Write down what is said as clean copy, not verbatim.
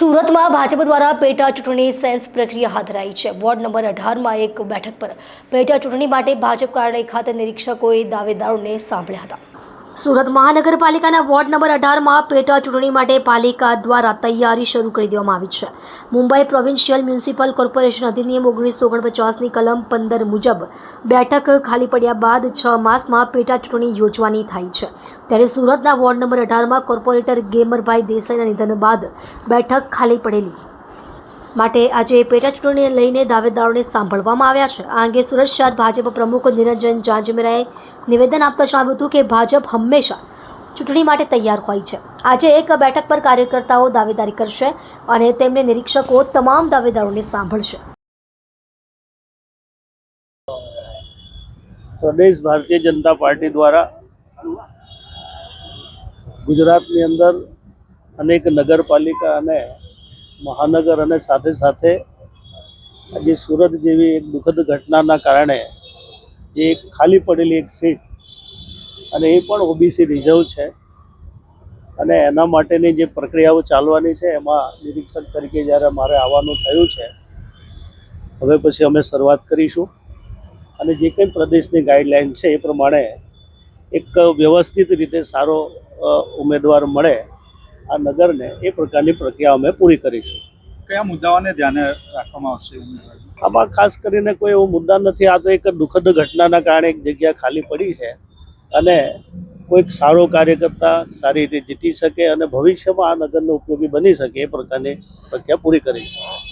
સુરતમાં ભાજપ દ્વારા પેટા ચૂંટણી સેન્સ પ્રક્રિયા હાથ ધરાઈ છે। વોર્ડ નંબર 18માં એક બેઠક પર પેટા ચૂંટણી માટે ભાજપ કાર્યાલય ખાતે નિરીક્ષકોએ દાવેદારોને સાંભળ્યા હતા। સુરત મહાનગરપાલિકાના વોર્ડ નંબર 18માં પેટા ચૂંટણી માટે પાલિકા દ્વારા તૈયારી શરૂ કરી દેવામાં આવી છે। મુંબઈ પ્રોવિન્શિયલ મ્યુનિસિપલ કોર્પોરેશન અધિનિયમ 1949ની કલમ 15 મુજબ બેઠક ખાલી પડ્યા બાદ 6 માસમાં પેટા ચૂંટણી યોજવાની થાય છે। ત્યારે સુરતના વોર્ડ નંબર 18માં કોર્પોરેટર ગેમરભાઈ દેસાઈના નિધન બાદ બેઠક ખાલી પડેલી માટે આજે પેટા ચૂંટણીને લઈને દાવેદારોને સાંભળવામાં આવ્યા છે। આ અંગે સુરત શહેર ભાજપ પ્રમુખ નિરંજન જાંજમેરાએ નિવેદન આપતા જણાવ્યું હતું કે ભાજપ હંમેશા ચૂંટણી માટે તૈયાર હોય છે। આજે એક બેઠક પર કાર્યકર્તાઓ દાવેદારી કરશે અને તેમને નિરીક્ષકો તમામ દાવેદારોને સાંભળશે। प्रदेश भारतीय जनता पार्टी द्वारा गुजरातनी अंदर अनेक नगरपालिका अने महानगर अने साथे साथे आज सूरत जेवी एक दुखद घटनाना कारणे एक खाली पड़ेली एक सीट अने ए पण ओबीसी रिजर्व छे अने एना माटेनी जे प्रक्रियाओ चालवानी छे एमां निरीक्षक तरीके ज्यारे मारे आववानुं थयुं छे हवे पछी अमे शरूआत करीशुं અને જે કંઈ પ્રદેશની ગાઈડલાઈન છે એ પ્રમાણે એક વ્યવસ્થિત રીતે સારો ઉમેદવાર મળે આ નગરને એ પ્રકારની પ્રક્રિયા અમે પૂરી કરીશું। કયા મુદ્દાઓને ધ્યાને રાખવામાં આવશે? આમાં ખાસ કરીને કોઈ એવો મુદ્દા નથી। આ તો એક દુઃખદ ઘટનાના કારણે એક જગ્યા ખાલી પડી છે અને કોઈક સારો કાર્યકર્તા સારી રીતે જીતી શકે અને ભવિષ્યમાં આ નગરનો ઉપયોગી બની શકે એ પ્રકારની પ્રક્રિયા પૂરી કરીશું।